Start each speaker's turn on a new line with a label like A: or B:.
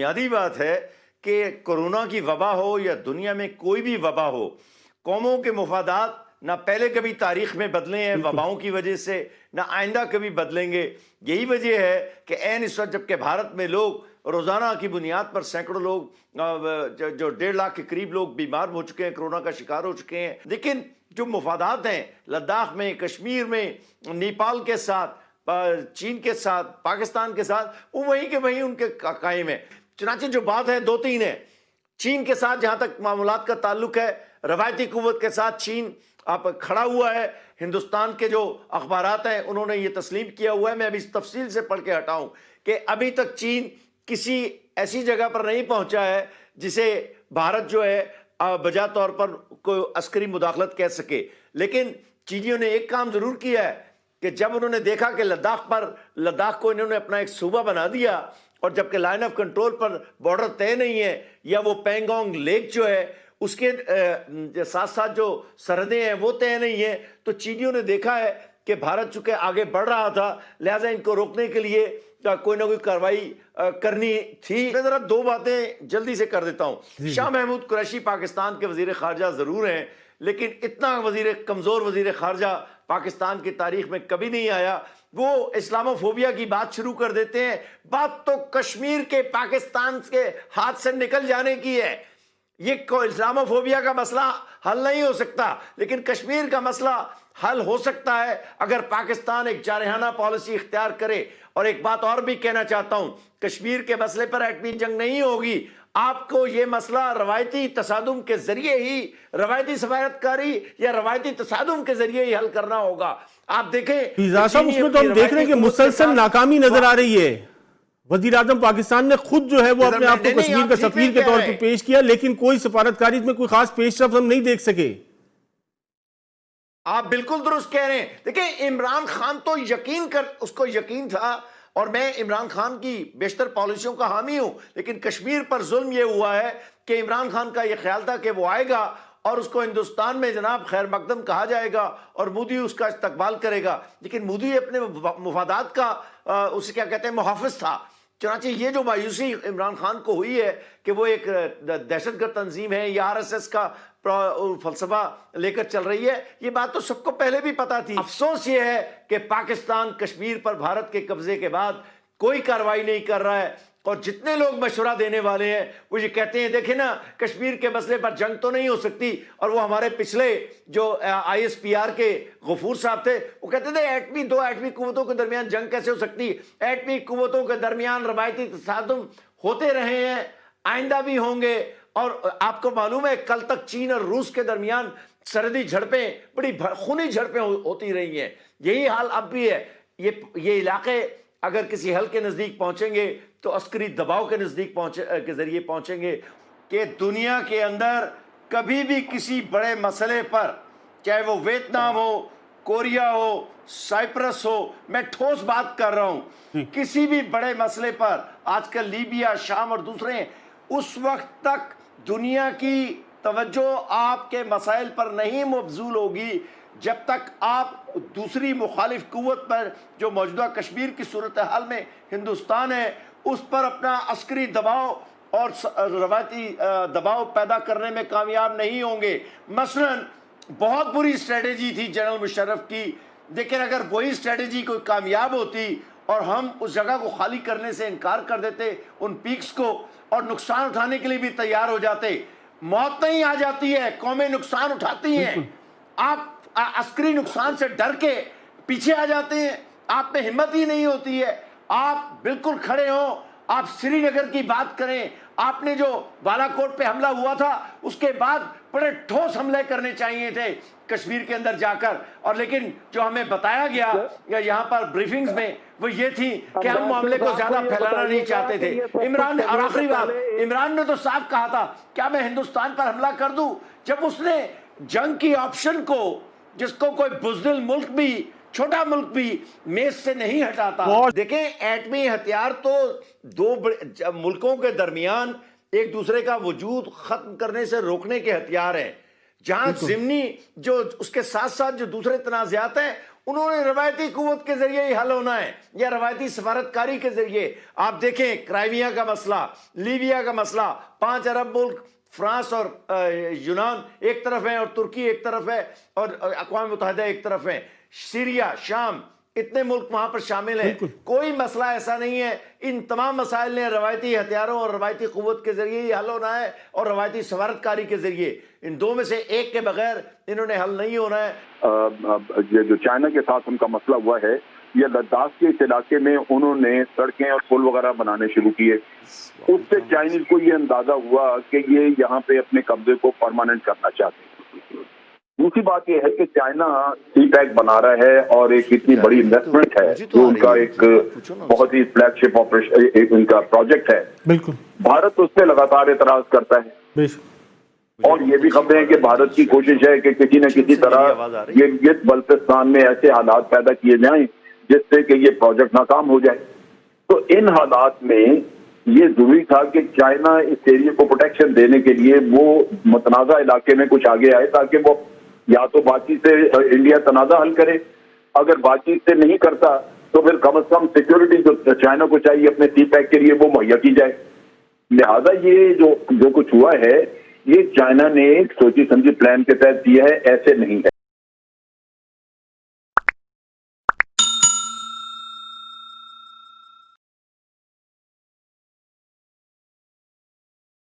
A: بنیادی بات ہے کہ کورونا کی وبا ہو یا دنیا میں کوئی بھی وبا ہو، قوموں کے مفادات نہ پہلے کبھی تاریخ میں بدلے ہیں وباؤں کی وجہ سے، نہ آئندہ کبھی بدلیں گے۔ یہی وجہ ہے کہ عین اس وقت جب کہ بھارت میں لوگ روزانہ کی بنیاد پر سینکڑوں لوگ جو 1.5 لاکھ کے قریب لوگ بیمار ہو چکے ہیں، کرونا کا شکار ہو چکے ہیں، لیکن جو مفادات ہیں لداخ میں، کشمیر میں، نیپال کے ساتھ، چین کے ساتھ، پاکستان کے ساتھ، وہ وہیں کے وہیں ان کے قائم ہے۔ چنانچہ جو بات ہے 2-3 ہے۔ چین کے ساتھ جہاں تک معاملات کا تعلق ہے، روایتی قوت کے ساتھ چین آپ کھڑا ہوا ہے۔ ہندوستان کے جو اخبارات ہیں انہوں نے یہ تسلیم کیا ہوا ہے، میں ابھی اس تفصیل سے پڑھ کے ہٹاؤں، کہ ابھی تک چین کسی ایسی جگہ پر نہیں پہنچا ہے جسے بھارت جو ہے بجا طور پر کوئی عسکری مداخلت کہہ سکے۔ لیکن چینیوں نے ایک کام ضرور کیا ہے کہ جب انہوں نے دیکھا کہ لداخ کو انہوں نے اپنا ایک صوبہ بنا دیا، اور جبکہ line of control per border طے نہیں ہے، یا وہ پینگونگ لیک جو ہے اس کے ساتھ ساتھ جو سرحدیں ہیں وہ طے نہیں ہیں، تو چینیوں نے دیکھا ہے کہ بھارت چونکہ آگے بڑھ رہا تھا، لہٰذا ان کو روکنے کے لیے کوئی نہ کوئی کارروائی کرنی تھی۔ میں ذرا 2 باتیں جلدی سے کر دیتا ہوں۔ شاہ محمود قریشی پاکستان کے وزیر خارجہ ضرور ہیں، لیکن اتنا کمزور وزیر خارجہ پاکستان کی تاریخ میں کبھی نہیں آیا۔ وہ اسلاموفوبیا کی بات شروع کر دیتے ہیں، بات تو کشمیر کے پاکستان کے ہاتھ سے نکل جانے کی ہے۔ یہ اسلاموفوبیا کا مسئلہ حل نہیں ہو سکتا، لیکن کشمیر کا مسئلہ حل ہو سکتا ہے اگر پاکستان ایک جارحانہ پالیسی اختیار کرے۔ اور ایک بات اور بھی کہنا چاہتا ہوں، کشمیر کے مسئلے پر ایٹمی جنگ نہیں ہوگی، آپ کو یہ مسئلہ روایتی تصادم کے ذریعے ہی، روایتی سفارتکاری یا روایتی تصادم کے ذریعے ہی حل کرنا ہوگا۔ آپ دیکھیں
B: فیضا صاحب، اس میں تو ہم دیکھ رہے ہیں کہ مسلسل ناکامی نظر آ رہی ہے۔ وزیر اعظم پاکستان نے خود جو ہے وہ اپنے آپ کو کشمیر کا سفیر کے طور پر پیش کیا، لیکن کوئی سفارتکاری میں کوئی خاص پیش رفت ہم نہیں دیکھ سکے۔
A: آپ بالکل درست کہہ رہے ہیں۔ دیکھیں عمران خان تو اس کو یقین تھا، اور میں عمران خان کی بیشتر پالیسیوں کا حامی ہوں، لیکن کشمیر پر ظلم یہ ہوا ہے کہ عمران خان کا یہ خیال تھا کہ وہ آئے گا اور اس کو ہندوستان میں جناب خیر مقدم کہا جائے گا اور مودی اس کا استقبال کرے گا، لیکن مودی اپنے مفادات کا اسے کیا کہتے ہیں محافظ تھا۔ چنانچہ یہ جو مایوسی عمران خان کو ہوئی ہے کہ وہ ایک دہشت گرد تنظیم ہے یا RSS کا فلسفہ لے کر چل رہی ہے، یہ بات تو سب کو پہلے بھی پتا تھی۔ افسوس یہ ہے کہ پاکستان کشمیر پر بھارت کے قبضے کے بعد کوئی کارروائی نہیں کر رہا ہے، اور جتنے لوگ مشورہ دینے والے ہیں وہ یہ کہتے ہیں دیکھیں نا کشمیر کے مسئلے پر جنگ تو نہیں ہو سکتی، اور وہ ہمارے پچھلے جو ISPR کے غفور صاحب تھے وہ کہتے تھے دو ایٹمی قوتوں کے درمیان جنگ کیسے ہو سکتی؟ ایٹمی قوتوں کے درمیان روایتی تصادم ہوتے رہے ہیں، آئندہ بھی ہوں گے، اور آپ کو معلوم ہے کل تک چین اور روس کے درمیان سرحدی جھڑپیں، بڑی خونی جھڑپیں ہوتی رہی ہیں۔ یہی حال اب بھی ہے۔ یہ علاقے اگر کسی حل کے نزدیک پہنچیں گے تو عسکری دباؤ کے نزدیک کے ذریعے پہنچیں گے، کہ دنیا کے اندر کبھی بھی کسی بڑے مسئلے پر، چاہے وہ ویتنام ہو، کوریا ہو، سائپرس ہو، میں ٹھوس بات کر رہا ہوں، کسی بھی بڑے مسئلے پر، آج کل لیبیا، شام اور دوسرے ہیں، اس وقت تک دنیا کی توجہ آپ کے مسائل پر نہیں مبذول ہوگی جب تک آپ دوسری مخالف قوت پر، جو موجودہ کشمیر کی صورتحال میں ہندوستان ہے، اس پر اپنا عسکری دباؤ اور روایتی دباؤ پیدا کرنے میں کامیاب نہیں ہوں گے۔ مثلا بہت بری اسٹریٹجی تھی جنرل مشرف کی، لیکن اگر وہی اسٹریٹجی کوئی کامیاب ہوتی اور ہم اس جگہ کو خالی کرنے سے انکار کر دیتے، ان پیکس کو، اور نقصان اٹھانے کے لیے بھی تیار ہو جاتے، موت نہیں آ جاتی ہے، قومیں نقصان اٹھاتی ہیں، آپ عسکری نقصان سے ڈر کے پیچھے آ جاتے ہیں، آپ میں ہمت ہی نہیں ہوتی ہے، آپ بالکل کھڑے ہوں، آپ سری نگر کی بات کریں، آپ نے جو بالا کوٹ پہ حملہ ہوا تھا اس کے بعد بڑے ٹھوس حملے کرنے چاہیے تھے کشمیر کے اندر جا کر، اور لیکن جو ہمیں بتایا گیا یا یہاں پر بریفنگز میں وہ یہ تھی کہ ہم معاملے کو زیادہ پھیلانا نہیں چاہتے تھے۔ اور آخری بات، عمران نے تو صاف کہا تھا کیا میں ہندوستان پر حملہ کر دوں، جب اس نے جنگ کی آپشن کو، جس کو کوئی بزدل ملک بھی، چھوٹا ملک بھی میز سے نہیں ہٹاتا۔ دیکھیں ایٹمی ہتھیار تو دو ملکوں کے درمیان ایک دوسرے کا وجود ختم کرنے سے روکنے کے ہتھیار ہیں، جہاں ضمنی جو اس کے ساتھ ساتھ جو دوسرے تنازعات ہیں انہوں نے روایتی قوت کے ذریعے ہی حل ہونا ہے یا روایتی سفارتکاری کے ذریعے. آپ دیکھیں کرائمیا کا مسئلہ، لیبیا کا مسئلہ، 5 عرب ملک فرانس اور یونان ایک طرف ہیں اور ترکی ایک طرف ہے اور اقوام متحدہ ایک طرف ہیں، سیریا، شام، اتنے ملک وہاں پر شامل ہیں. کوئی مسئلہ ایسا نہیں ہے. ان تمام مسائل نے روایتی ہتھیاروں اور روایتی قوت کے ذریعے ہی حل ہونا ہے اور روایتی سفارتکاری کے ذریعے. ان دو میں سے ایک کے بغیر انہوں نے حل نہیں ہونا ہے.
C: یہ جو چائنا کے ساتھ ان کا مسئلہ ہوا ہے، یہ لداخ کے اس علاقے میں انہوں نے سڑکیں اور پل وغیرہ بنانے شروع کیے. اس سے چائنیز کو یہ اندازہ ہوا کہ یہ یہاں پہ اپنے قبضے کو پرماننٹ کرنا چاہتے ہیں. دوسری بات یہ ہے کہ چائنا سی پیک بنا رہا ہے اور ایک اتنی بڑی انویسٹمنٹ ہے جو ان کا ایک بہت ہی فلیگ شپ آپریشن ان کا پروجیکٹ ہے.
B: بالکل
C: بھارت اس پہ لگاتار اعتراض کرتا ہے اور یہ بھی خبریں ہیں کہ بھارت کی کوشش ہے کہ کسی نہ کسی طرح یہ بلتستان میں ایسے حالات پیدا کیے جائیں جس سے کہ یہ پروجیکٹ ناکام ہو جائے. تو ان حالات میں یہ ضروری تھا کہ چائنا اس ایریے کو پروٹیکشن دینے کے لیے وہ متنازع علاقے میں کچھ آگے آئے تاکہ وہ یا تو بات چیت سے انڈیا تنازع حل کرے. اگر بات چیت سے نہیں کرتا تو پھر کم از کم سیکیورٹی جو چائنا کو چاہیے اپنے سی پیک کے لیے وہ مہیا کی جائے. لہذا یہ جو کچھ ہوا ہے یہ چائنا نے ایک سوچی سمجھی پلان کے تحت دیا ہے، ایسے نہیں ہے.